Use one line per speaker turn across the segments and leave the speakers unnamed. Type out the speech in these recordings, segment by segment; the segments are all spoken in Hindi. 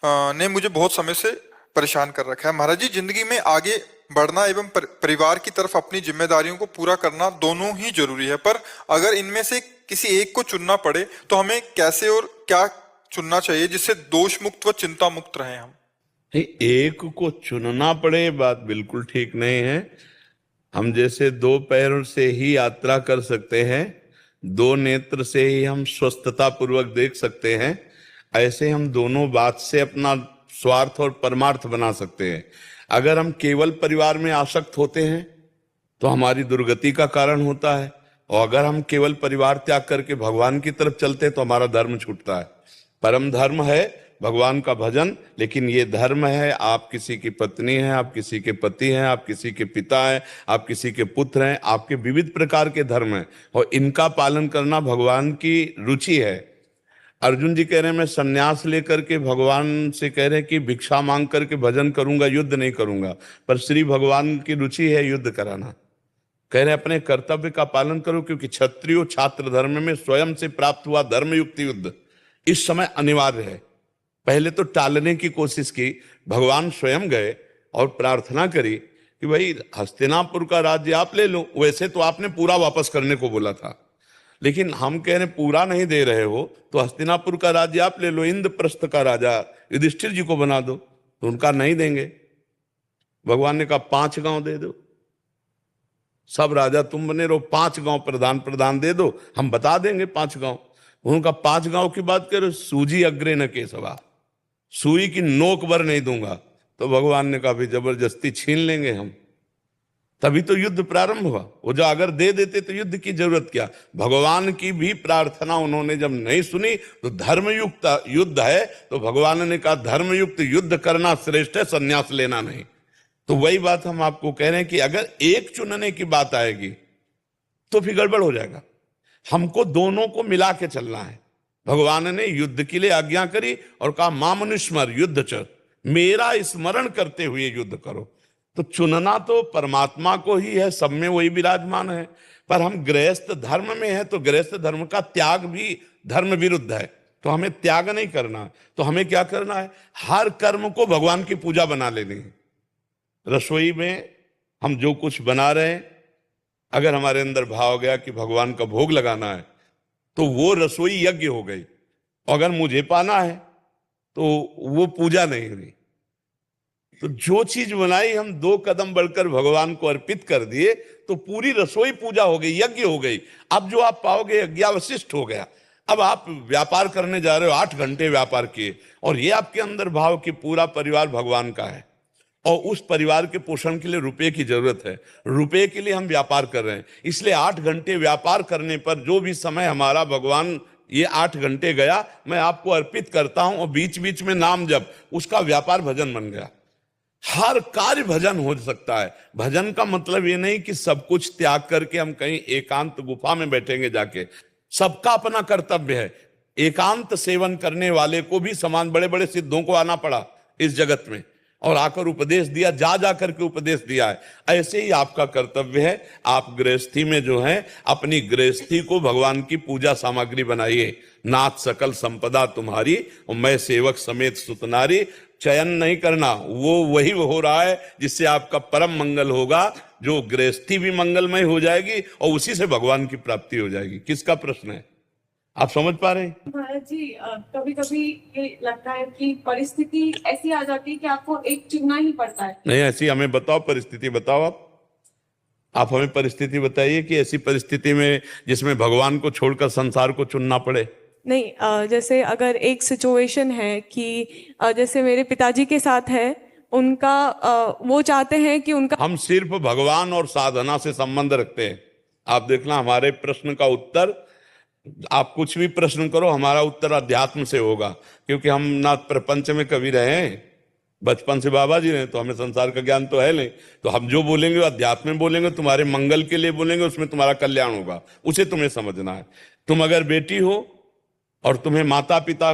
ने मुझे बहुत समय से परेशान कर रखा है। महाराज जी, जिंदगी में आगे बढ़ना एवं परिवार की तरफ अपनी जिम्मेदारियों को पूरा करना दोनों ही जरूरी है, पर अगर इनमें से किसी एक को चुनना पड़े तो हमें कैसे और क्या चुनना चाहिए जिससे दोष मुक्त व चिंता मुक्त रहें हम।
नहीं, एक को चुनना पड़े बात बिल्कुल ठीक नहीं है। हम जैसे दो पैरों से ही यात्रा कर सकते हैं, दो नेत्र से ही हम स्वस्थता पूर्वक देख सकते हैं, ऐसे हम दोनों बात से अपना स्वार्थ और परमार्थ बना सकते हैं। अगर हम केवल परिवार में आसक्त होते हैं तो हमारी दुर्गति का कारण होता है, और अगर हम केवल परिवार त्याग करके भगवान की तरफ चलते हैं तो हमारा धर्म छूटता है। परम धर्म है भगवान का भजन, लेकिन ये धर्म है, आप किसी की पत्नी हैं, आप किसी के पति हैं, आप किसी के पिता हैं, आप किसी के पुत्र हैं, आपके विविध प्रकार के धर्म हैं, और इनका पालन करना भगवान की रुचि है। अर्जुन जी कह रहे हैं मैं सन्यास लेकर के भगवान से कह रहे हैं कि भिक्षा मांग करके भजन करूंगा, युद्ध नहीं करूंगा, पर श्री भगवान की रुचि है युद्ध कराना। कह रहे हैं अपने कर्तव्य का पालन करो, क्योंकि क्षत्रियो छात्र धर्म में स्वयं से प्राप्त हुआ धर्मयुक्त युद्ध इस समय अनिवार्य है। पहले तो टालने की कोशिश की, भगवान स्वयं गए और प्रार्थना करी कि भाई हस्तिनापुर का राज्य आप ले लो, वैसे तो आपने पूरा वापस करने को बोला था, लेकिन हम कह रहे पूरा नहीं दे रहे हो तो हस्तिनापुर का राज्य आप ले लो, इंद्रप्रस्थ का राजा युधिष्ठिर जी को बना दो। तो उनका नहीं देंगे, भगवान ने कहा 5 गांव दे दो, सब राजा तुम बने रहो, 5 गांव प्रधान प्रधान दे दो, हम बता देंगे 5 गांव। उनका 5 गांव की बात करो, सूजी अग्रे न केसवा, सुई की नोक भर नहीं दूंगा। तो भगवान ने कहा भी जबरदस्ती छीन लेंगे हम, तभी तो युद्ध प्रारंभ हुआ। वो जो अगर दे देते तो युद्ध की जरूरत क्या। भगवान की भी प्रार्थना उन्होंने जब नहीं सुनी तो धर्मयुक्त युद्ध है, तो भगवान ने कहा धर्मयुक्त युद्ध करना श्रेष्ठ है, संन्यास लेना नहीं। तो वही बात हम आपको कह रहे हैं कि अगर एक चुनने की बात आएगी तो फिर गड़बड़ हो जाएगा। हमको दोनों को मिला के चलना है। भगवान ने युद्ध के लिए आज्ञा करी और कहा मां मनुस्मर युद्ध च, मेरा स्मरण करते हुए युद्ध करो। तो चुनना तो परमात्मा को ही है, सब में वही विराजमान है, पर हम गृहस्थ धर्म में है तो गृहस्थ धर्म का त्याग भी धर्म विरुद्ध है, तो हमें त्याग नहीं करना। तो हमें क्या करना है, हर कर्म को भगवान की पूजा बना लेनी है। रसोई में हम जो कुछ बना रहे हैं, अगर हमारे अंदर भाव हो गया कि भगवान का भोग लगाना है तो वो रसोई यज्ञ हो गई। अगर मुझे पाना है तो वो पूजा नहीं हुई। तो जो चीज बनाई हम 2 कदम बढ़कर भगवान को अर्पित कर दिए तो पूरी रसोई पूजा हो गई, यज्ञ हो गई। अब जो आप पाओगे यज्ञावशिष्ट हो गया। अब आप व्यापार करने जा रहे हो, 8 घंटे व्यापार किए, और ये आपके अंदर भाव कि पूरा परिवार भगवान का है और उस परिवार के पोषण के लिए रुपए की जरूरत है, रुपए के लिए हम व्यापार कर रहे हैं। इसलिए 8 घंटे व्यापार करने पर जो भी समय हमारा भगवान ये 8 घंटे गया मैं आपको अर्पित करता हूं, और बीच बीच में नाम जप, उसका व्यापार भजन बन गया। हर कार्य भजन हो सकता है। भजन का मतलब ये नहीं कि सब कुछ त्याग करके हम कहीं एकांत गुफा में बैठेंगे जाके, सबका अपना कर्तव्य है। एकांत सेवन करने वाले को भी समान बड़े बड़े सिद्धों को आना पड़ा इस जगत में और आकर उपदेश दिया, जा जा करके उपदेश दिया है। ऐसे ही आपका कर्तव्य है, आप गृहस्थी में जो है अपनी गृहस्थी को भगवान की पूजा सामग्री बनाइए। नाथ सकल संपदा तुम्हारी और मैं सेवक समेत सुतनारी। चयन नहीं करना, वो वही हो रहा है जिससे आपका परम मंगल होगा, जो गृहस्थी भी मंगलमय हो जाएगी और उसी से भगवान की प्राप्ति हो जाएगी। किसका प्रश्न है, आप समझ पा रहे हैं?
महाराज जी, कभी कभी ये लगता है कि परिस्थिति ऐसी आ जाती है कि आपको एक चुनना ही पड़ता है।
नहीं, ऐसी हमें बताओ परिस्थिति, बताओ आप हमें परिस्थिति बताइए कि ऐसी परिस्थिति में जिसमें भगवान को छोड़कर संसार को चुनना पड़े।
नहीं, जैसे अगर एक सिचुएशन है कि जैसे मेरे पिताजी के साथ है, उनका वो चाहते हैं कि उनका,
हम सिर्फ भगवान और साधना से संबंध रखते हैं। आप देखना हमारे प्रश्न का उत्तर, आप कुछ भी प्रश्न करो हमारा उत्तर अध्यात्म से होगा, क्योंकि हम ना प्रपंच में कभी रहे हैं, बचपन से बाबा जी रहे, तो हमें संसार का ज्ञान तो है नहीं। तो हम जो बोलेंगे अध्यात्म में बोलेंगे, तुम्हारे मंगल के लिए बोलेंगे, उसमें तुम्हारा कल्याण होगा, उसे तुम्हें समझना है। तुम अगर बेटी हो और तुम्हें माता पिता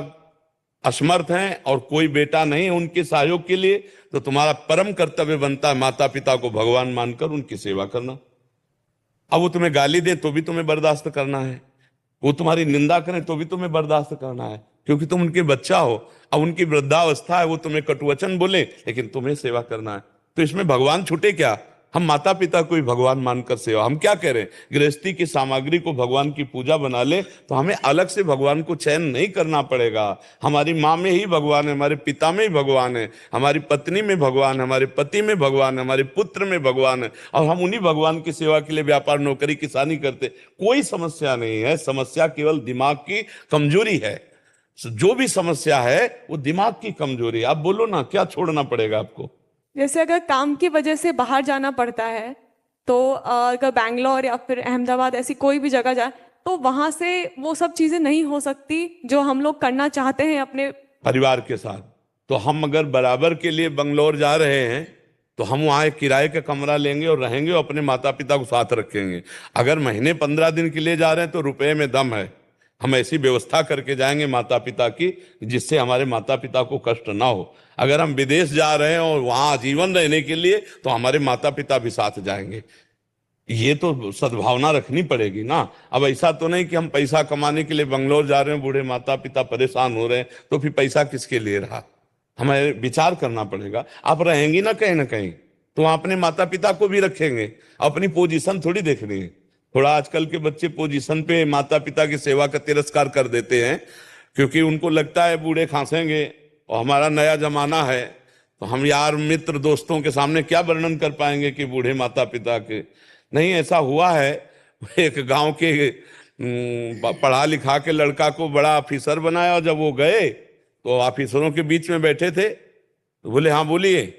असमर्थ हैं और कोई बेटा नहीं है उनके सहयोग के लिए, तो तुम्हारा परम कर्तव्य बनता है माता पिता को भगवान मानकर उनकी सेवा करना। अब वो तुम्हें गाली दे तो भी तुम्हें बर्दाश्त करना है, वो तुम्हारी निंदा करें तो भी तुम्हें बर्दाश्त करना है, क्योंकि तुम उनके बच्चा हो। अब उनकी वृद्धावस्था है, वो तुम्हें कटुवचन बोले, लेकिन तुम्हें सेवा करना है। तो इसमें भगवान छूटे क्या? हम माता पिता को ही भगवान मानकर सेवा। हम क्या करें? गृहस्थी की सामग्री को भगवान की पूजा बना ले, तो हमें अलग से भगवान को चयन नहीं करना पड़ेगा। हमारी माँ में ही भगवान है, हमारे पिता में ही भगवान है, हमारी पत्नी में भगवान है, हमारे पति में भगवान है, हमारे पुत्र में भगवान है, और हम उन्हीं भगवान की सेवा के लिए व्यापार, नौकरी, किसानी करते। कोई समस्या नहीं है। समस्या केवल दिमाग की कमजोरी है। जो भी समस्या है वो दिमाग की कमजोरी। आप बोलो ना, क्या छोड़ना पड़ेगा आपको?
जैसे अगर काम की वजह से बाहर जाना पड़ता है, तो अगर बैंगलोर या फिर अहमदाबाद ऐसी कोई भी जगह जाए, तो वहां से वो सब चीजें नहीं हो सकती जो हम लोग करना चाहते हैं अपने
परिवार के साथ। तो हम अगर बराबर के लिए बंगलोर जा रहे हैं, तो हम वहाँ एक किराए का कमरा लेंगे और रहेंगे और अपने माता पिता को साथ रखेंगे। अगर महीने 15 दिन के लिए जा रहे हैं तो रुपए में दम है। हम ऐसी व्यवस्था करके जाएंगे माता पिता की, जिससे हमारे माता पिता को कष्ट ना हो। अगर हम विदेश जा रहे हैं और वहाँ आजीवन रहने के लिए, तो हमारे माता पिता भी साथ जाएंगे। ये तो सद्भावना रखनी पड़ेगी ना। अब ऐसा तो नहीं कि हम पैसा कमाने के लिए बंगलोर जा रहे हैं, बूढ़े माता पिता परेशान हो रहे हैं, तो फिर पैसा किसके लिए रहा? हमें विचार करना पड़ेगा। आप रहेंगी ना कहीं, तो वहाँ अपने माता पिता को भी रखेंगे। अपनी पोजीशन थोड़ी देखनी है। थोड़ा आजकल के बच्चे पोजीशन पे माता पिता की सेवा का तिरस्कार कर देते हैं, क्योंकि उनको लगता है बूढ़े खांसेंगे और हमारा नया जमाना है, तो हम यार मित्र दोस्तों के सामने क्या वर्णन कर पाएंगे कि बूढ़े माता पिता के। नहीं, ऐसा हुआ है। एक गांव के पढ़ा लिखा के लड़का को बड़ा ऑफिसर बनाया, और जब वो गए तो ऑफिसरों के बीच में बैठे थे, तो बोले हाँ बोलिए।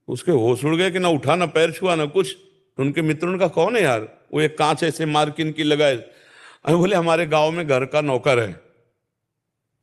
उसके होश उड़ गए कि ना उठा, ना पैर छुआ, ना कुछ। तो उनके मित्रों का कौन है यार? वो एक कांच ऐसे मार के इनकी लगाए। अरे बोले हमारे गांव में घर का नौकर है।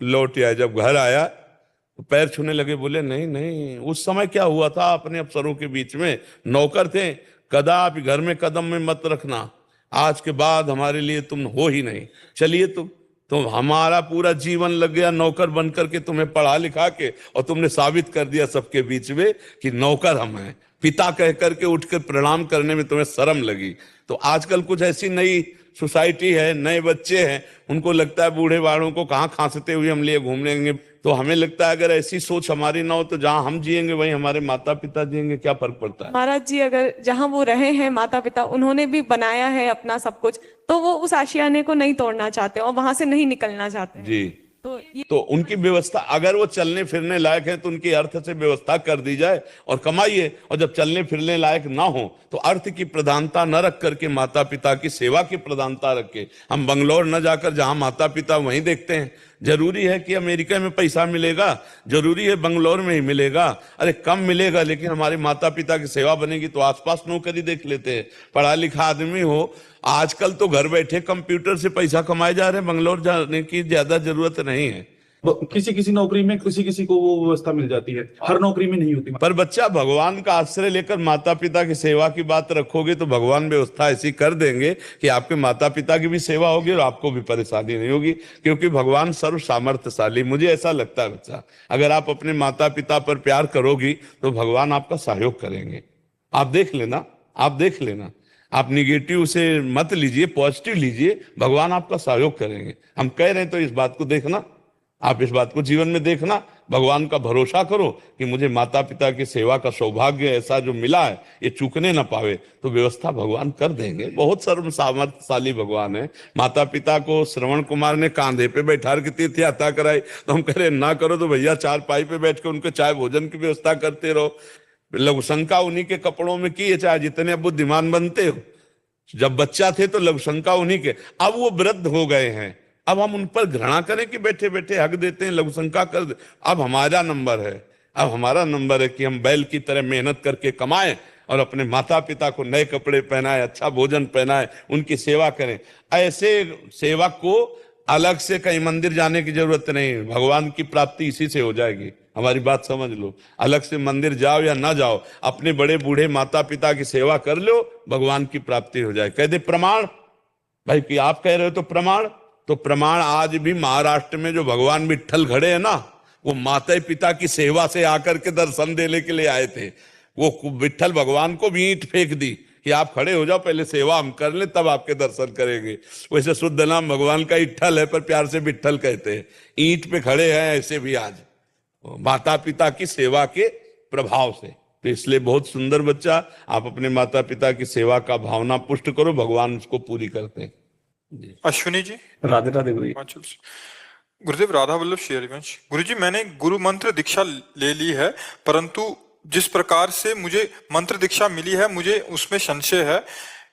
लौट आया, जब घर आया तो पैर छूने लगे। बोले नहीं नहीं, उस समय क्या हुआ था, अपने अफसरों के बीच में नौकर थे, कदापि घर में कदम में मत रखना, आज के बाद हमारे लिए तुम हो ही नहीं। चलिए तो हमारा पूरा जीवन लग गया नौकर बन करके, तुम्हें पढ़ा लिखा के, और तुमने साबित कर दिया सबके बीच में कि नौकर हम हैं। पिता कह करके उठकर प्रणाम करने में तुम्हें शर्म लगी। तो आजकल कुछ ऐसी नई सोसाइटी है, नए बच्चे हैं, उनको लगता है बूढ़े बाड़ों को कहाँ खांसते हुए हम लिए घूम लेंगे। तो हमें लगता है अगर ऐसी सोच हमारी ना हो, तो जहां हम जिएंगे वहीं हमारे माता पिता जिएंगे, क्या फर्क पड़ता है?
महाराज जी, अगर जहाँ वो रहे हैं माता पिता, उन्होंने भी बनाया है अपना सब कुछ, तो वो उस आशियाने को नहीं तोड़ना चाहते और वहां से नहीं निकलना चाहते।
जी।
तो
तो उनकी व्यवस्था, अगर वो चलने फिरने लायक है तो उनकी अर्थ से व्यवस्था कर दी जाए और कमाइए। और जब चलने फिरने लायक ना हो तो अर्थ की प्रधानता न रख करके माता पिता की सेवा की प्रधानता रखे। हम बंगलोर न जाकर जहां माता पिता वहीं देखते हैं। जरूरी है कि अमेरिका में पैसा मिलेगा, जरूरी है बंगलोर में ही मिलेगा? अरे कम मिलेगा, लेकिन हमारे माता पिता की सेवा बनेगी तो आसपास नौकरी देख लेते हैं। पढ़ा लिखा आदमी हो, आजकल तो घर बैठे कंप्यूटर से पैसा कमाए जा रहे हैं, बंगलोर जाने की ज्यादा जरूरत नहीं है।
किसी किसी नौकरी में किसी किसी को वो व्यवस्था मिल जाती है, हर नौकरी में नहीं होती।
पर बच्चा, भगवान का आश्रय लेकर माता पिता की सेवा की बात रखोगे तो भगवान व्यवस्था ऐसी कर देंगे कि आपके माता पिता की भी सेवा होगी और आपको भी परेशानी नहीं होगी, क्योंकि भगवान सर्व सामर्थ्यशाली। मुझे ऐसा लगता है बच्चा, अगर आप अपने माता पिता पर प्यार करोगी तो भगवान आपका सहयोग करेंगे। आप देख लेना, आप देख लेना। आप निगेटिव से मत लीजिए, पॉजिटिव लीजिए, भगवान आपका सहयोग करेंगे। हम कह रहे हैं तो इस बात को देखना, आप इस बात को जीवन में देखना। भगवान का भरोसा करो कि मुझे माता पिता की सेवा का सौभाग्य ऐसा जो मिला है ये चूकने ना पावे, तो व्यवस्था भगवान कर देंगे। बहुत सर्व सामर्थ्यशाली भगवान है। माता पिता को श्रवण कुमार ने कांधे पे बैठा के तीर्थ यात्रा कराई, तो हम कह रहे ना करो तो भैया चारपाई पे बैठ के उनके चाय भोजन की व्यवस्था करते रहो। लघुशंका उन्हीं के कपड़ों में की है, चाहे जितने बुद्धिमान बनते हो। जब बच्चा थे तो लघुशंका उन्हीं के, अब वो वृद्ध हो गए हैं, अब हम उन पर घृणा करें कि बैठे बैठे हक देते हैं, लघुशंका कर दे। अब हमारा नंबर है, अब हमारा नंबर है कि हम बैल की तरह मेहनत करके कमाएं और अपने माता पिता को नए कपड़े पहनाएं, अच्छा भोजन पहनाएं, उनकी सेवा करें। ऐसे सेवा को अलग से कहीं मंदिर जाने की जरूरत नहीं, भगवान की प्राप्ति इसी से हो जाएगी। हमारी बात समझ लो, अलग से मंदिर जाओ या ना जाओ, अपने बड़े बूढ़े माता पिता की सेवा कर लो, भगवान की प्राप्ति हो जाए। कह दे प्रमाण भाई कि आप कह रहे हो तो प्रमाण। तो प्रमाण आज भी महाराष्ट्र में जो भगवान विट्ठल खड़े हैं ना, वो माता पिता की सेवा से आकर के दर्शन देने के लिए आए थे। वो विट्ठल भगवान को भी ईंट फेंक दी कि आप खड़े हो जाओ, पहले सेवा हम कर ले तब आपके दर्शन करेंगे। वैसे शुद्ध नाम भगवान का इट्ठल है, पर प्यार से विट्ठल कहते हैं। ईंट पे खड़े हैं ऐसे भी आज, माता पिता की सेवा के प्रभाव से। तो इसलिए बहुत सुंदर बच्चा, आप अपने माता पिता की सेवा का भावना पुष्ट करो, भगवान उसको पूरी करते हैं।
अश्विनी जी।
राधे राधे गुरु जी।
हिमाचल से गुरुदेव राधा वल्लभ श्री हरिवंश। गुरुजी, मैंने गुरु मंत्र दीक्षा ले ली है, परंतु जिस प्रकार से मुझे मंत्र दीक्षा मिली है मुझे उसमें संशय है।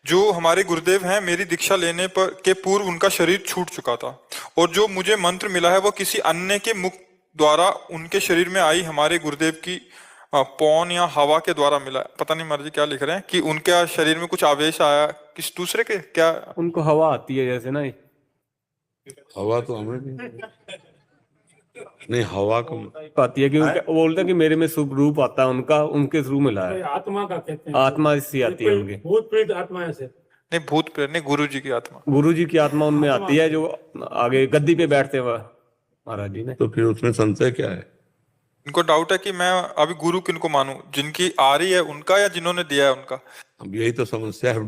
जो हमारे गुरुदेव हैं, मेरी दीक्षा लेने पर के पूर्व उनका शरीर छूट चुका था, और जो मुझे मंत्र मिला है वो किसी अन्य के मुख द्वारा उनके शरीर में आई हमारे गुरुदेव की पौन या हवा के द्वारा मिला। पता नहीं महाराज जी क्या लिख रहे हैं कि उनके शरीर में कुछ आवेश आया किस दूसरे के, क्या
उनको हवा आती है जैसे ना?
हवा तो हमें भी नहीं, हवा को
आती है कि वो बोलते हैं कि मेरे में शुभ रूप आता है उनका, उनके थ्रू मिला है।
आत्मा का कहते हैं,
आत्मा इससे आती है उनकी।
भूत प्रेत आत्मा ऐसे
नहीं, भूत प्रेत नहीं, गुरु जी की आत्मा।
गुरु जी की आत्मा उनमें आती है, जो आगे गद्दी पे बैठते हुए महाराज जी ने।
तो फिर उसमें संशय क्या है?
इनको डाउट है कि मैं अभी गुरु किनको मानूं, जिनकी आ रही है उनका या जिन्होंने दिया है उनका।
अब यही तो समस्या है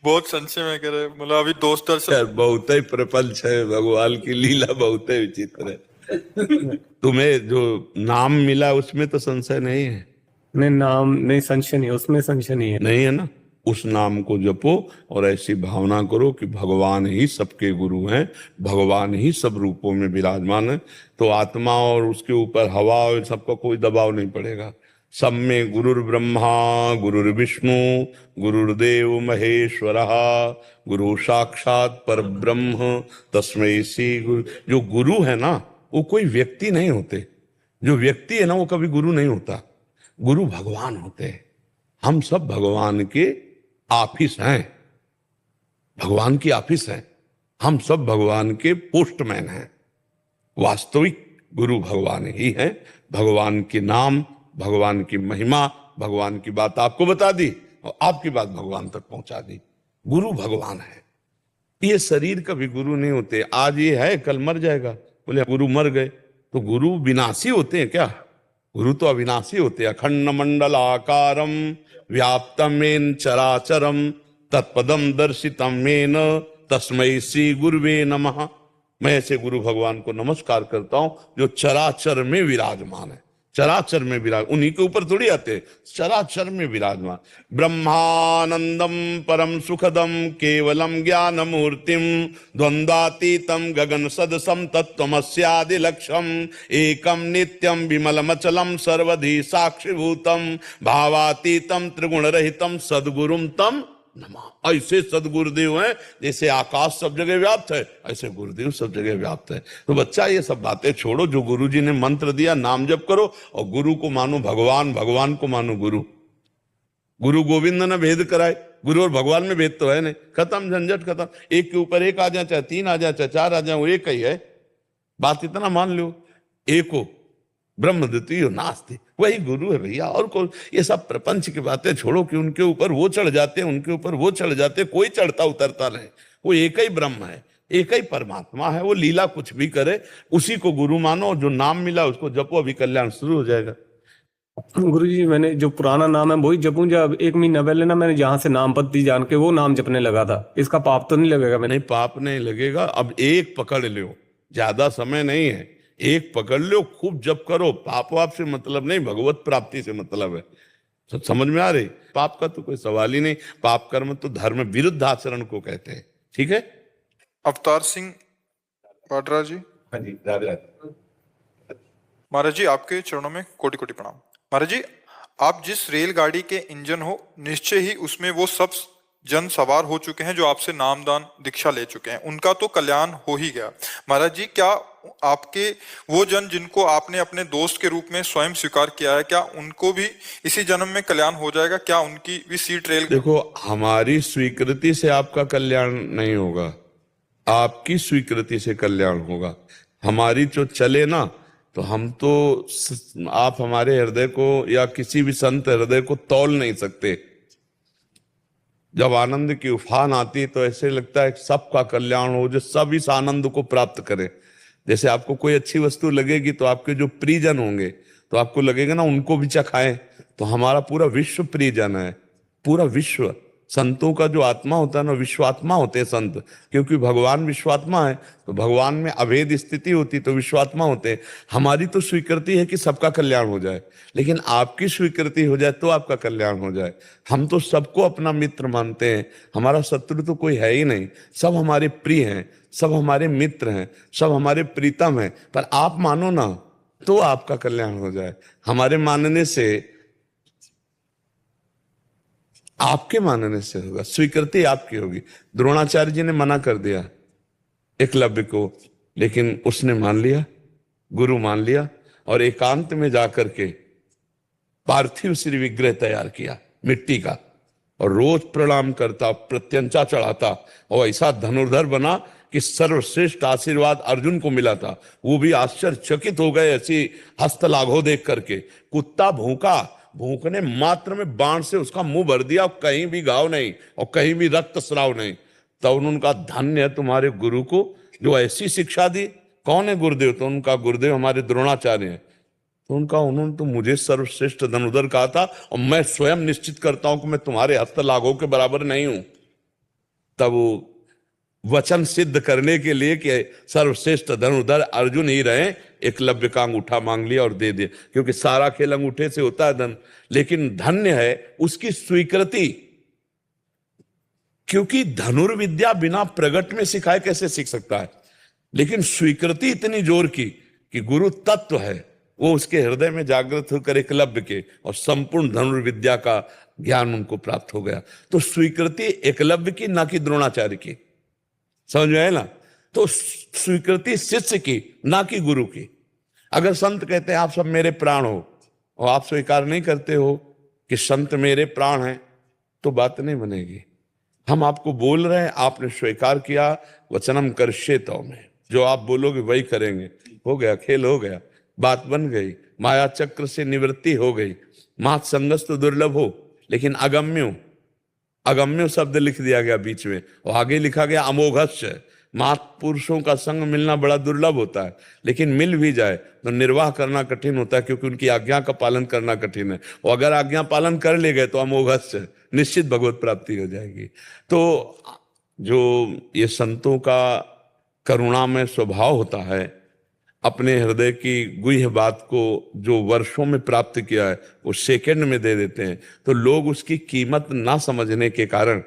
बहुत संशय में करे, मतलब अभी दोस्त दर्शन।
बहुत ही प्रपंच है, भगवान की लीला बहुत ही विचित्र है। तुम्हें जो नाम मिला उसमें तो संशय नहीं है?
नहीं, नाम नहीं, संशय नहीं, उसमें संशय नहीं है।
नहीं है ना? उस नाम को जपो और ऐसी भावना करो कि भगवान ही सबके गुरु हैं, भगवान ही सब रूपों में विराजमान है। तो आत्मा और उसके ऊपर हवा और सबका कोई दबाव नहीं पड़ेगा। सब में गुरुर ब्रह्मा गुरुर विष्णु गुरुर्देव महेश्वरः गुरु साक्षात पर ब्रह्म तस्मै श्री गुरु। जो गुरु है ना, वो कोई व्यक्ति नहीं होते। जो व्यक्ति है ना, वो कभी गुरु नहीं होता। गुरु भगवान होते हैं। हम सब भगवान के ऑफिस हैं, भगवान की ऑफिस है। हम सब भगवान के पोस्टमैन हैं। वास्तविक गुरु भगवान ही है। भगवान के नाम, भगवान की महिमा, भगवान की बात आपको बता दी और आपकी बात भगवान तक पहुंचा दी। गुरु भगवान है। ये शरीर कभी गुरु नहीं होते। आज ये है, कल मर जाएगा। बोले गुरु मर गए तो गुरु विनाशी होते हैं क्या? गुरु तो अविनाशी होते हैं। अखंड मंडल आकारम व्याप्तम मेन चराचरम तत्पदम दर्शितम मेन तस्मै श्री गुरुवे नमः। मैं ऐसे गुरु भगवान को नमस्कार करता हूं जो चराचर में विराजमान है। चराचर में विराज, उन्हीं के ऊपर थोड़ी आते, चराचर में विराजमान। ब्रह्मानंदम परम सुखदम केवलम ज्ञान मूर्तिम द्वंद्वातीतम गगन सदसम तत्वमस्यादि लक्ष्यम एकम नित्यम विमलमचलम सर्वधि साक्षिभूतम भावातीतम त्रिगुण रहितम सद्गुरुम तम नमः। ऐसे सदगुरुदेव हैं, जैसे आकाश सब जगह व्याप्त है, ऐसे गुरुदेव सब जगह व्याप्त है। तो बच्चा ये सब बातें छोड़ो। जो गुरु जी ने मंत्र दिया, नाम जप करो और गुरु को मानो भगवान, भगवान को मानो गुरु। गुरु गोविंद ने भेद कराए, गुरु और भगवान में भेद तो है नहीं। खत्म, झंझट खत्म। एक के ऊपर एक आ जाए, चाहे तीन आ जाए, चाहे चार आ जाए, वो एक ही है। बात इतना मान लो, एको ब्रह्म द्वितीयो नास्ति, वही गुरु है भैया। और को ये सब प्रपंच की बातें छोड़ो कि उनके ऊपर वो चढ़ जाते हैं, उनके ऊपर वो चढ़ जाते हैं। कोई चढ़ता उतरता नहीं। वो एक ही ब्रह्म है, एक ही परमात्मा है। वो लीला कुछ भी करे, उसी को गुरु मानो। जो नाम मिला उसको जपो, अभी कल्याण शुरू हो जाएगा।
गुरु जी, मैंने जो पुराना नाम है वही जपूं? जब 1 महीना पहले ना मैंने जहां से नाम पत्ती जान के वो नाम जपने लगा था, इसका पाप तो नहीं लगेगा? मैंने
नहीं, पाप नहीं लगेगा। अब एक पकड़ लो, ज्यादा समय नहीं है। एक पकड़ लो, खूब जप करो। पाप वाप से मतलब नहीं, भगवत प्राप्ति से मतलब है। सब समझ में आ रही? पाप का तो कोई सवाल ही नहीं। पाप कर्म तो धर्म विरुद्ध आचरण को कहते हैं। ठीक है।
अवतार सिंह पाटरा जी।
हाँ जी, राधे राधे।
महाराज जी, आपके चरणों में कोटि कोटि प्रणाम। महाराज जी, आप जिस रेलगाड़ी के इंजन हो, निश्चय ही उसमें वो सब जन सवार हो चुके हैं जो आपसे नामदान दीक्षा ले चुके हैं। उनका तो कल्याण हो ही गया। महाराज जी, क्या आपके वो जन जिनको आपने अपने दोस्त के रूप में स्वयं स्वीकार किया है, क्या उनको भी इसी जन्म में कल्याण हो जाएगा? क्या उनकी भी सीट रेल?
देखो, हमारी स्वीकृति से आपका कल्याण नहीं होगा, आपकी स्वीकृति से कल्याण होगा। हमारी जो चले ना, तो हम तो, आप हमारे हृदय को या किसी भी संत हृदय को तौल नहीं सकते। जब आनंद की उफान आती है तो ऐसे लगता है सबका कल्याण हो, जो सब इस आनंद को प्राप्त करें। जैसे आपको कोई अच्छी वस्तु लगेगी तो आपके जो प्रियजन होंगे तो आपको लगेगा ना उनको भी चखाएं। तो हमारा पूरा विश्व प्रिय जन है, पूरा विश्व। संतों का जो आत्मा होता है ना, विश्वात्मा होते हैं संत, क्योंकि भगवान विश्वात्मा है। तो भगवान में अभेद स्थिति होती तो विश्वात्मा होते हैं। हमारी तो स्वीकृति है कि सबका कल्याण हो जाए, लेकिन आपकी स्वीकृति हो जाए तो आपका कल्याण हो जाए। हम तो सबको अपना मित्र मानते हैं, हमारा शत्रु तो कोई है ही नहीं। सब हमारे प्रिय हैं, सब हमारे मित्र हैं, सब हमारे प्रीतम हैं। पर आप मानो ना तो आपका कल्याण हो जाए। हमारे मानने से, आपके मानने से होगा, स्वीकृति आपकी होगी। द्रोणाचार्य जी ने मना कर दिया एकलव्य को, लेकिन उसने मान लिया, गुरु मान लिया, और एकांत में जाकर के पार्थिव श्री विग्रह तैयार किया मिट्टी का, और रोज प्रणाम करता, प्रत्यंचा चढ़ाता, और ऐसा धनुर्धर बना कि सर्वश्रेष्ठ आशीर्वाद अर्जुन को मिला था। वो भी आश्चर्यचकित हो गए ऐसी हस्तलाघव देख करके। कुत्ता भूखा, भूखने मात्र में बाण से उसका मुंह भर दिया, कहीं भी घाव नहीं और कहीं भी रक्त स्राव नहीं। तब उन्होंने कहा, धन्य है तुम्हारे गुरु को जो ऐसी शिक्षा दी। कौन है गुरुदेव? तो उनका गुरुदेव हमारे द्रोणाचार्य हैं। तो उन्होंने तो मुझे सर्वश्रेष्ठ धनुर्धर कहा था, और मैं स्वयं निश्चित करता हूं कि मैं तुम्हारे हस्तलाघव के बराबर नहीं हूं। तब वो वचन सिद्ध करने के लिए कि सर्वश्रेष्ठ धनुर्धर अर्जुन ही रहे, एकलव्य का अंगूठा मांग लिया और दे दिया, क्योंकि सारा खेल अंगूठे से होता है धन। लेकिन धन्य है उसकी स्वीकृति, क्योंकि धनुर्विद्या बिना प्रगट में सिखाए कैसे सीख सकता है। लेकिन स्वीकृति इतनी जोर की कि गुरु तत्व है, वो उसके हृदय में जागृत होकर एकलव्य के, और संपूर्ण धनुर्विद्या का ज्ञान उनको प्राप्त हो गया। तो स्वीकृति एकलव्य की, ना कि द्रोणाचार्य की। समझ में आए ना? तो स्वीकृति शिष्य की, ना कि गुरु की। अगर संत कहते हैं आप सब मेरे प्राण हो, और आप स्वीकार नहीं करते हो कि संत मेरे प्राण हैं, तो बात नहीं बनेगी। हम आपको बोल रहे हैं, आपने स्वीकार किया, वचनम करशे तो में, जो आप बोलोगे वही करेंगे। हो गया, खेल हो गया, बात बन गई, माया चक्र से निवृत्ति हो गई। मात संगस तो दुर्लभ हो, लेकिन अगम्यो, अगम्य शब्द लिख दिया गया बीच में, और आगे लिखा गया अमोघस्य। महापुरुषों का संग मिलना बड़ा दुर्लभ होता है, लेकिन मिल भी जाए तो निर्वाह करना कठिन होता है, क्योंकि उनकी आज्ञा का पालन करना कठिन है। और अगर आज्ञा पालन कर ले गए तो अमोघस्य, निश्चित भगवत प्राप्ति हो जाएगी। तो जो ये संतों का करुणामय स्वभाव होता है, अपने हृदय की गुह्य बात को जो वर्षों में प्राप्त किया है वो सेकंड में दे देते हैं। तो लोग उसकी कीमत ना समझने के कारण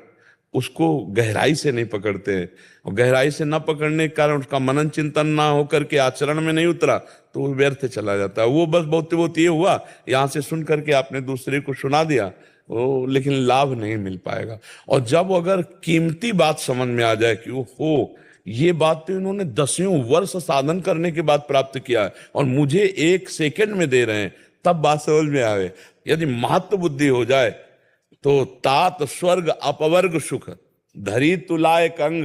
उसको गहराई से नहीं पकड़ते हैं, और गहराई से ना पकड़ने के कारण उसका मनन चिंतन ना होकर के आचरण में नहीं उतरा तो वो व्यर्थ चला जाता है। वो बस बहुत ये हुआ, यहाँ से सुन करके आपने दूसरे को सुना दिया, वो लेकिन लाभ नहीं मिल पाएगा। और जब अगर कीमती बात समझ में आ जाए कि वो हो, ये बात तो इन्होंने 10 वर्ष साधन करने के बाद प्राप्त किया है, और मुझे 1 सेकंड में दे रहे हैं, तब बात समझ में आवे। यदि महत्व बुद्धि हो जाए तो तात स्वर्ग अपवर्ग सुख, धरी तुलाय कंग,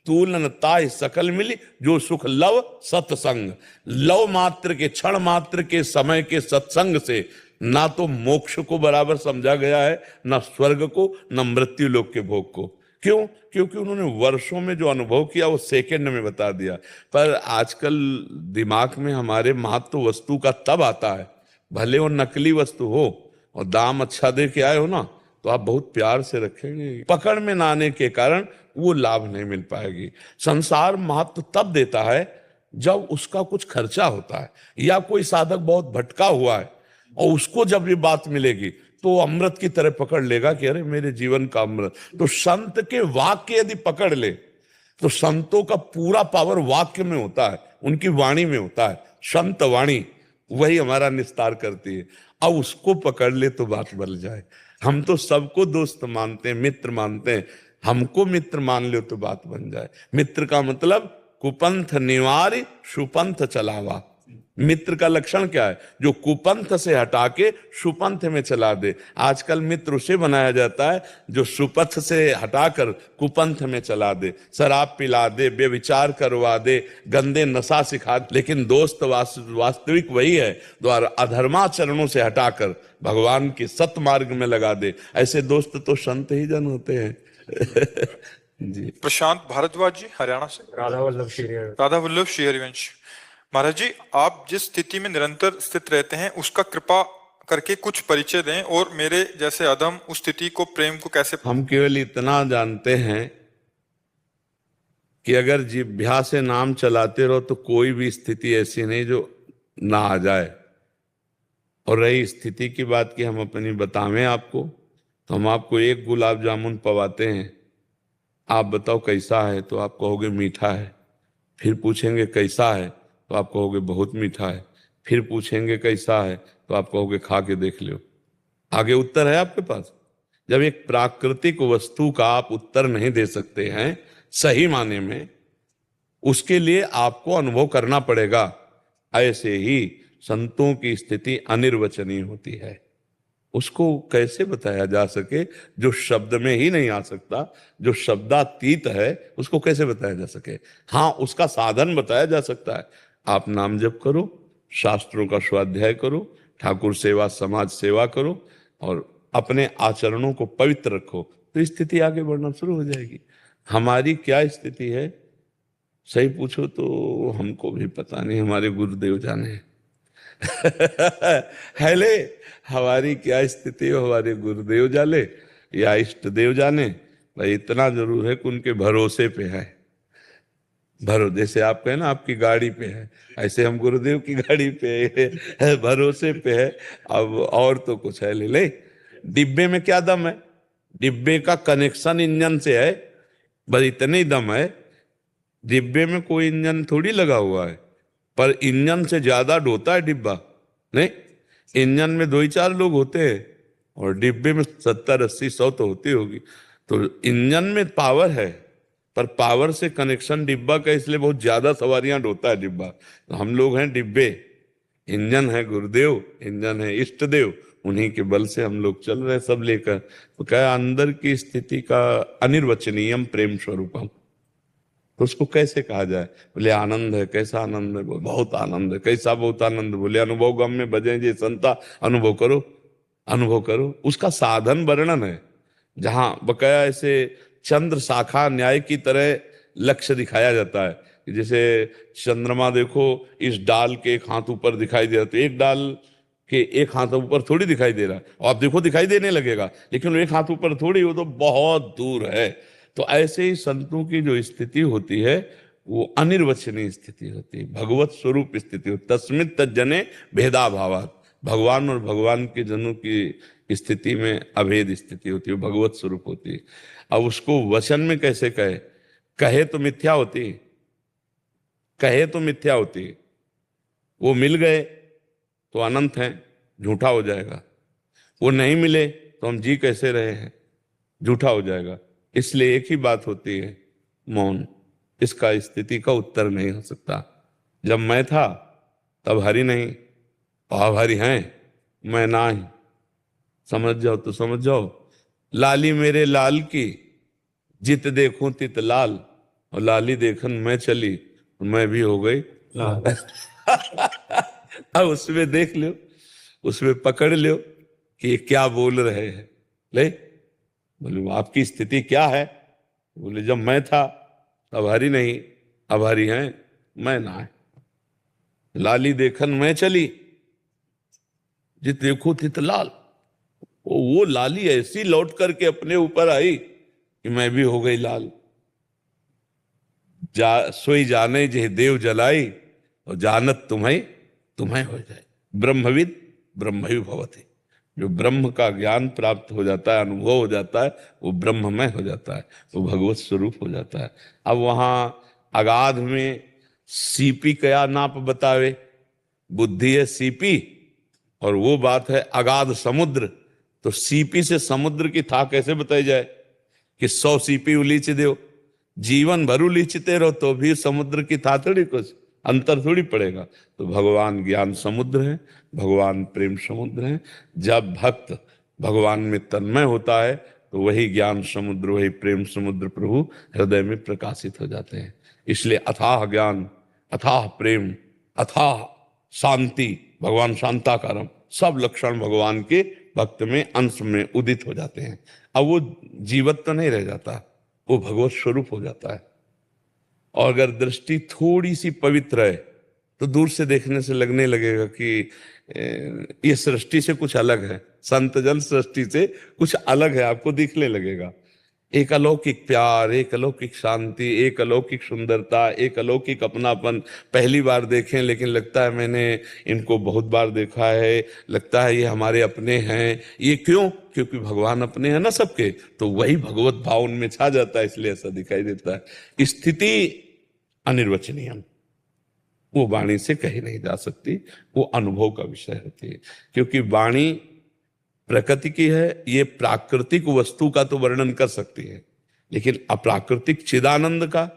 तूलन ताय सकल मिली, जो सुख लव सत्संग। लव मात्र के, क्षण मात्र के समय के सत्संग से ना तो मोक्ष को बराबर समझा गया है, ना स्वर्ग को, ना मृत्यु लोक के भोग को। क्यों? क्योंकि उन्होंने वर्षों में जो अनुभव किया वो सेकंड में बता दिया। पर आजकल दिमाग में हमारे महत्व वस्तु का तब आता है, भले वो नकली वस्तु हो और दाम अच्छा दे के आए हो ना, तो आप बहुत प्यार से रखेंगे। पकड़ में ना आने के कारण वो लाभ नहीं मिल पाएगी। संसार महत्व तब देता है जब उसका कुछ खर्चा होता है, या कोई साधक बहुत भटका हुआ है और उसको जब ये बात मिलेगी तो अमृत की तरह पकड़ लेगा कि अरे मेरे जीवन का अमृत। तो संत के वाक्य यदि पकड़ ले तो संतों का पूरा पावर वाक्य में होता है, उनकी वाणी में होता है। संत वाणी वही हमारा निस्तार करती है। अब उसको पकड़ ले तो बात बदल जाए। हम तो सबको दोस्त मानते हैं, मित्र मानते हैं, हमको मित्र मान लो तो बात बन जाए। मित्र का मतलब कुपंथ निवारी सुपंथ चलावा। मित्र का लक्षण क्या है? जो कुपंथ से हटा के सुपंथ में चला दे। आजकल मित्र उसे बनाया जाता है जो सुपथ से हटाकर कुपंथ में चला दे, शराब पिला दे, बेविचार करवा दे, गंदे नशा सिखा दे। लेकिन दोस्त वास्तविक वही है जो अधर्माचरणों से हटाकर भगवान की सत मार्ग में लगा दे। ऐसे दोस्त तो संत ही जन होते हैं। जी।
प्रशांत भारद्वाज जी हरियाणा से।
राधा वल्लभ श्री
राधा वल्लभ श्री हरिवंश, महाराज जी, आप जिस स्थिति में निरंतर स्थित रहते हैं उसका कृपा करके कुछ परिचय दें, और मेरे जैसे अधम उस स्थिति को, प्रेम को कैसे।
हम केवल इतना जानते हैं कि अगर जिह्वा से नाम चलाते रहो तो कोई भी स्थिति ऐसी नहीं जो ना आ जाए। और रही स्थिति की बात की हम अपनी बतावें आपको, तो हम आपको एक गुलाब जामुन पवाते हैं, आप बताओ कैसा है, तो आप कहोगे मीठा है। फिर पूछेंगे कैसा है, तो आप कहोगे बहुत मीठा है। फिर पूछेंगे कैसा है, तो आप कहोगे खा के देख लो। आगे उत्तर है आपके पास। जब एक प्राकृतिक वस्तु का आप उत्तर नहीं दे सकते हैं सही माने में, उसके लिए आपको अनुभव करना पड़ेगा। ऐसे ही संतों की स्थिति अनिर्वचनीय होती है। उसको कैसे बताया जा सके जो शब्द में ही नहीं आ सकता, जो शब्दातीत है, उसको कैसे बताया जा सके। हाँ, उसका साधन बताया जा सकता है। आप नाम जप करो, शास्त्रों का स्वाध्याय करो, ठाकुर सेवा, समाज सेवा करो, और अपने आचरणों को पवित्र रखो, तो स्थिति आगे बढ़ना शुरू हो जाएगी। हमारी क्या स्थिति है सही पूछो तो हमको भी पता नहीं, हमारे गुरुदेव जाने। हेले, हमारी क्या स्थिति है हमारे गुरुदेव जाने या इष्ट देव जाने। भाई इतना जरूर है कि उनके भरोसे पे है। जैसे आप कहे ना आपकी गाड़ी पे है, ऐसे हम गुरुदेव की गाड़ी पे है, भरोसे पे है। अब और तो कुछ है ले डिब्बे में क्या दम है, डिब्बे का कनेक्शन इंजन से है, बस इतने ही दम है। डिब्बे में कोई इंजन थोड़ी लगा हुआ है, पर इंजन से ज्यादा ढोता है डिब्बा। नहीं, इंजन में 2 ही 4 लोग होते हैं और डिब्बे में 70 80 100 तो होती होगी। तो इंजन में पावर है, पर पावर से कनेक्शन डिब्बा का, इसलिए बहुत ज्यादा सवारियां ढोता है डिब्बा। तो हम लोग हैं डिब्बे, इंजन है गुरुदेव, इंजन है इष्ट देव, उन्हीं के बल से हम लोग चल रहे हैं सब लेकर। तो क्या अंदर की स्थिति का अनिर्वचनीयम प्रेम स्वरूपम, तो उसको कैसे कहा जाए। बोले आनंद है। कैसा आनंद है? बोले बहुत आनंद है। कैसा बहुत आनंद? बोले अनुभव गम में बजे जी संता, अनुभव करो, अनुभव करो। उसका साधन वर्णन है, जहां बकाया ऐसे चंद्र शाखा न्याय की तरह लक्ष्य दिखाया जाता है कि जैसे चंद्रमा देखो, इस डाल के एक हाथ ऊपर दिखाई दे रहा, तो एक डाल के एक हाथ ऊपर थोड़ी दिखाई दे रहा है, और आप देखो दिखाई देने लगेगा, लेकिन एक हाथ ऊपर थोड़ी, वो तो बहुत दूर है। तो ऐसे ही संतों की जो स्थिति होती है वो अनिर्वचनीय स्थिति होती है, भगवत स्वरूप स्थिति होती। तस्मित तज्जने भेदाभावात, भगवान और भगवान के जनों की स्थिति में अभेद स्थिति होती है, भगवत स्वरूप होती है। अब उसको वचन में कैसे कहे? कहे तो मिथ्या होती है, कहे तो मिथ्या होती है। वो मिल गए तो अनंत हैं, झूठा हो जाएगा। वो नहीं मिले तो हम जी कैसे रहे हैं, झूठा हो जाएगा। इसलिए एक ही बात होती है, मौन। इसका स्थिति का उत्तर नहीं हो सकता। जब मैं था तब हरि नहीं, अब हरि हैं, मैं ना ही। समझ जाओ तो समझ जाओ। लाली मेरे लाल की, जित देखूं तित लाल, और लाली देखन मैं चली, मैं भी हो गई लाल। अब उसमें देख लो, उसमें पकड़ लो कि ये क्या बोल रहे हैं। ले बोले आपकी स्थिति क्या है? बोले जब मैं था तब हरि नहीं, अब हरि हैं, मैं ना है। लाली देखन मैं चली, जित देखो तित लाल। वो लाली ऐसी लौट करके अपने ऊपर आई कि मैं भी हो गई लाल। सोई जाने जे देव जलाई, और जानत तुम्हें तुम्हें हो जाए। ब्रह्मविद ब्रह्मयु भवति, जो ब्रह्म का ज्ञान प्राप्त हो जाता है, अनुभव हो जाता है, वो ब्रह्ममय हो जाता है, वो भगवत स्वरूप हो जाता है। अब वहां अगाध में सीपी क्या नाप बतावे, बुद्धि है सीपी, और वो बात है अगाध समुद्र। तो सीपी से समुद्र की था कैसे बताई जाए कि 100 सीपी उलीच दो, जीवन भर उलीचते रहो तो भी समुद्र की था थोड़ी, कुछ अंतर थोड़ी पड़ेगा। तो भगवान ज्ञान समुद्र है, भगवान प्रेम समुद्र है। जब भक्त भगवान में तन्मय होता है तो वही ज्ञान समुद्र, वही प्रेम समुद्र प्रभु हृदय में प्रकाशित हो जाते हैं। इसलिए अथाह ज्ञान, अथाह प्रेम, अथाह शांति, भगवान शांताकारम, सब लक्षण भगवान के भक्त में अंश में उदित हो जाते हैं। अब वो जीवत तो नहीं रह जाता, वो भगवत स्वरूप हो जाता है। और अगर दृष्टि थोड़ी सी पवित्र है तो दूर से देखने से लगने लगेगा कि ये सृष्टि से कुछ अलग है, संत जन सृष्टि से कुछ अलग है, आपको दिखने लगेगा। एक अलौकिक प्यार, एक अलौकिक शांति, एक अलौकिक सुंदरता, एक अलौकिक अपनापन। पहली बार देखें लेकिन लगता है मैंने इनको बहुत बार देखा है, लगता है ये हमारे अपने हैं। ये क्यों? क्योंकि भगवान अपने हैं ना सबके, तो वही भगवत भाव उनमें छा जाता है, इसलिए ऐसा दिखाई देता है। स्थिति अनिर्वचनीय, वो वाणी से कही नहीं जा सकती, वो अनुभव का विषय होती है। क्योंकि वाणी प्रकृति की है, ये प्राकृतिक वस्तु का तो वर्णन कर सकती है, लेकिन अप्राकृतिक चिदानंद का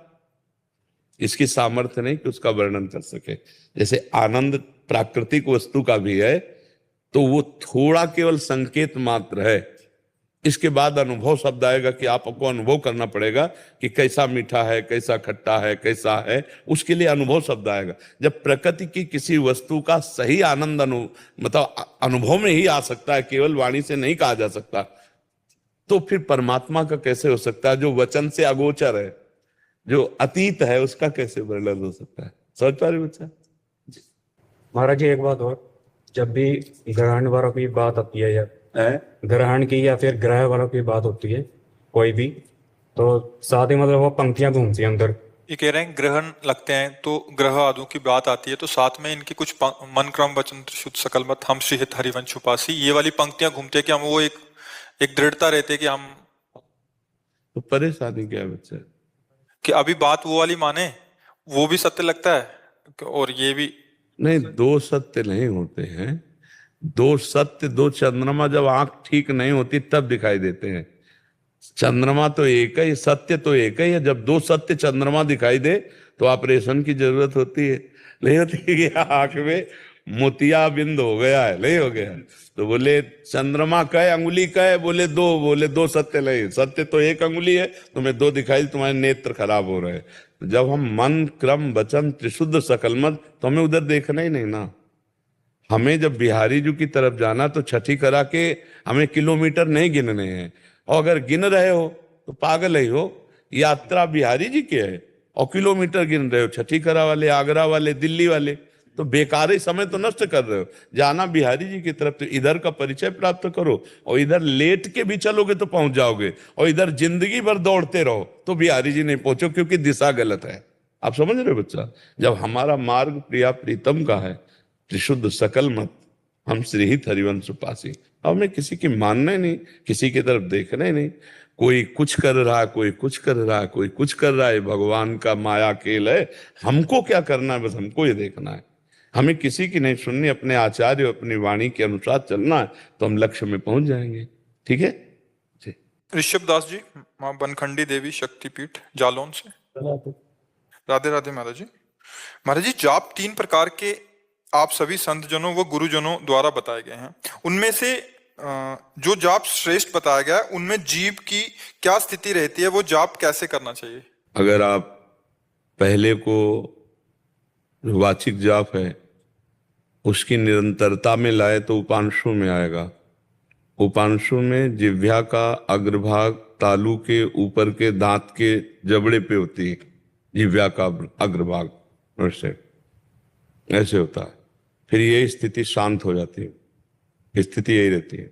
इसकी सामर्थ्य नहीं कि उसका वर्णन कर सके। जैसे आनंद प्राकृतिक वस्तु का भी है, तो वो थोड़ा केवल संकेत मात्र है। इसके बाद अनुभव शब्द आएगा कि आपको अनुभव करना पड़ेगा कि कैसा मीठा है, कैसा खट्टा है, कैसा है, उसके लिए अनुभव शब्द आएगा। जब प्रकृति की किसी वस्तु का सही आनंद मतलब अनुभव में ही आ सकता है, केवल वाणी से नहीं कहा जा सकता, तो फिर परमात्मा का कैसे हो सकता है? जो वचन से अगोचर है, जो अतीत है, उसका कैसे वर्णन हो सकता है? समझ पा रहे बच्चा?
महाराज जी एक बात और, जब भी ग्रहण वालों की बात आती है या ग्रहण की या फिर ग्रह वालों की बात होती है कोई भी, तो साथ ही मतलब वो पंक्तियां घूमती हैं अंदर।
ये कह रहे हैं ग्रहण लगते हैं तो ग्रह आदि की बात आती है, तो साथ में इनकी कुछ मन क्रम वचन शुद्ध सकल मत हम श्री हित हरिवंश उपासी, ये वाली पंक्तियां घूमती है कि हम वो एक दृढ़ता रहते कि हम,
तो परेशानी क्या है बच्चा?
कि अभी बात वो वाली माने, वो भी सत्य लगता है और ये भी
नहीं, दो सत्य नहीं होते हैं। दो सत्य, दो चंद्रमा जब आंख ठीक नहीं होती तब दिखाई देते हैं। चंद्रमा तो एक है, सत्य तो एक है। जब दो सत्य चंद्रमा दिखाई दे तो ऑपरेशन की जरूरत होती है, नहीं होती कि आंख में मोतिया बिंद हो गया है, नहीं हो गया है। तो बोले चंद्रमा का अंगुली का है, बोले दो सत्य नहीं, सत्य तो एक अंगुली है, तुम्हें दो दिखाई, तुम्हारे नेत्र खराब हो रहे हैं। जब हम मन क्रम वचन त्रिशुद्ध सकलमत, तो हमें उधर देखना ही नहीं ना। हमें जब बिहारी जी की तरफ जाना तो छठी करा के हमें किलोमीटर नहीं गिनने हैं, और अगर गिन रहे हो तो पागल ही हो। यात्रा बिहारी जी की है और किलोमीटर गिन रहे हो, छठी करा वाले, आगरा वाले, दिल्ली वाले, तो बेकार ही समय तो नष्ट कर रहे हो। जाना बिहारी जी की तरफ, तो इधर का परिचय प्राप्त करो, और इधर लेट के भी चलोगे तो पहुंच जाओगे, और इधर जिंदगी भर दौड़ते रहो तो बिहारी जी नहीं पहुंचो, क्योंकि दिशा गलत है। आप समझ रहे हो बच्चा? जब हमारा मार्ग प्रिया प्रीतम का है, त्रिशुद्ध सकल मत हम श्री हित हरिवंश उपासी, हमें किसी की मानना ही नहीं, किसी की तरफ देखना ही नहीं। कोई कुछ कर रहा है, कोई कुछ कर रहा है, कोई कुछ कर रहा है, भगवान का माया खेल है। हमको क्या करना है? बस हमको ये देखना है, हमें किसी की नहीं सुननी, अपने आचार्य अपनी वाणी के अनुसार चलना है, तो हम लक्ष्य में पहुंच जाएंगे। ठीक है जी।
ऋषभ दास जी, माँ बनखंडी देवी शक्तिपीठ जालौन से। राधे राधे महाराज जी। महाराज जी, जाप 3 प्रकार के आप सभी संत जनों व गुरुजनों द्वारा बताए गए हैं, उनमें से जो जाप श्रेष्ठ बताया गया है, उनमें जीव की क्या स्थिति रहती है, वो जाप कैसे करना चाहिए?
अगर आप पहले को वाचिक जाप है उसकी निरंतरता में लाए तो उपांशु में आएगा। उपांशु में जिह्वा का अग्रभाग तालू के ऊपर के दांत के जबड़े पे होती है, जिह्वा का अग्रभाग वैसे ऐसे होता है। फिर ये स्थिति शांत हो जाती है, स्थिति यही रहती है।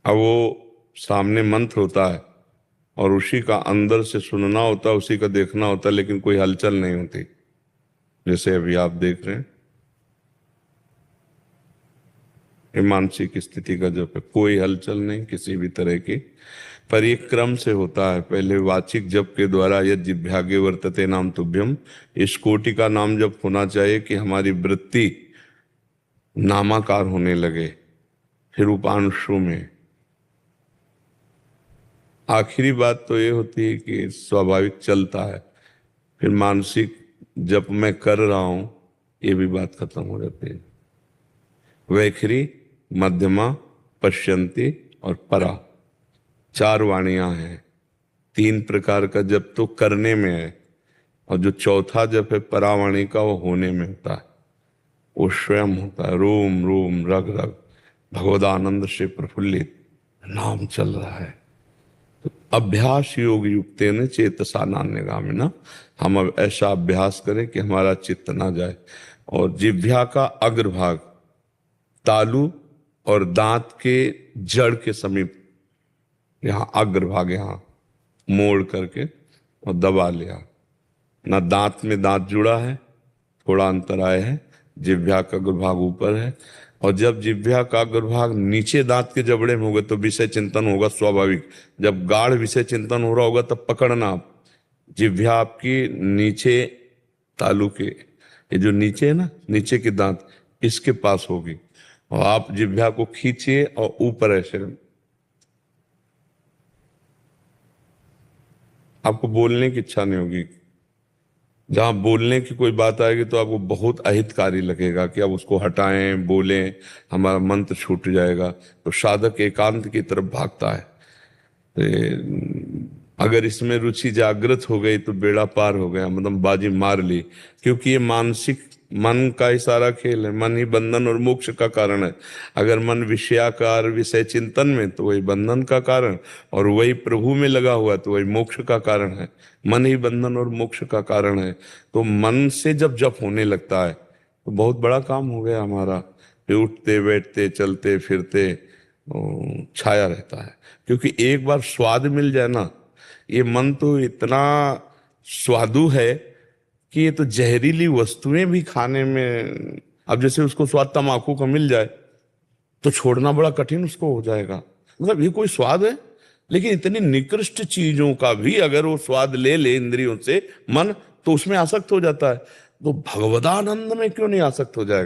अब वो सामने मंत्र होता है और उसी का अंदर से सुनना होता है, उसी का देखना होता है, लेकिन कोई हलचल नहीं होती। जैसे अभी आप देख रहे हैं, ये मानसिक स्थिति का जब है, कोई हलचल नहीं किसी भी तरह की, पर ये क्रम से होता है। पहले वाचिक जप के द्वारा यद जिह्वागे वर्तते नाम तुभ्यम, इस कोटि का नाम जप होना चाहिए कि हमारी वृत्ति नामाकार होने लगे। फिर उपांशु में आखिरी बात तो ये होती है कि स्वाभाविक चलता है। फिर मानसिक जप मैं कर रहा हूं, ये भी बात खत्म हो जाती है। वैखरी, मध्यमा, पश्यंती और परा, 4 वाणियां हैं। 3 प्रकार का जप तो करने में है, और जो चौथा जप है परावाणी का, वो होने में होता है। वो स्वयं होता है, रोम रोम रग रग भगवदानंद से प्रफुल्लित नाम चल रहा है। तो अभ्यास योग युक्तेन चेतसा नान्यगामिना, हम अब ऐसा अभ्यास करें कि हमारा चित्त ना जाए। और जिह्वा का अग्रभाग तालु और दांत के जड़ के समीप, यहाँ अग्रभाग यहाँ मोड़ करके और दबा लिया। ना दांत में दांत जुड़ा है, थोड़ा अंतर आया है, जिह्वा का अग्रभाग ऊपर है। और जब जिह्वा का अग्रभाग नीचे दांत के जबड़े में होगा तो विषय चिंतन होगा स्वाभाविक। जब गाढ़ विषय चिंतन हो रहा होगा तब पकड़ना आप, जिह्वा आपकी नीचे तालु के, ये जो नीचे है ना, नीचे के दांत, इसके पास होगी। और आप जिह्वा को खींचिए और ऊपर ऐसे, आपको बोलने की इच्छा नहीं होगी। जहां बोलने की कोई बात आएगी तो आपको बहुत अहितकारी लगेगा कि अब उसको हटाएं, बोलें, हमारा मंत्र छूट जाएगा। तो साधक एकांत की तरफ भागता है। अगर इसमें रुचि जागृत हो गई तो बेड़ा पार हो गया, मतलब बाजी मार ली। क्योंकि ये मानसिक मन का ही सारा खेल है। मन ही बंधन और मोक्ष का कारण है। अगर मन विषयाकार विषय चिंतन में तो वही बंधन का कारण, और वही प्रभु में लगा हुआ तो वही मोक्ष का कारण है। मन ही बंधन और मोक्ष का कारण है। तो मन से जब जप होने लगता है तो बहुत बड़ा काम हो गया हमारा। फिर उठते बैठते चलते फिरते छाया रहता है। क्योंकि एक बार स्वाद मिल जाए ना, ये मन तो इतना स्वादु है कि ये तो जहरीली वस्तुएं भी खाने में, अब जैसे उसको स्वाद तम्बाकू का मिल जाए तो छोड़ना बड़ा कठिन उसको हो जाएगा। मतलब ये कोई स्वाद है, लेकिन इतनी निकृष्ट चीजों का भी अगर वो स्वाद ले ले इंद्रियों से मन, तो उसमें आसक्त हो जाता है। तो भगवदानंद में क्यों नहीं आसक्त हो जाएगा?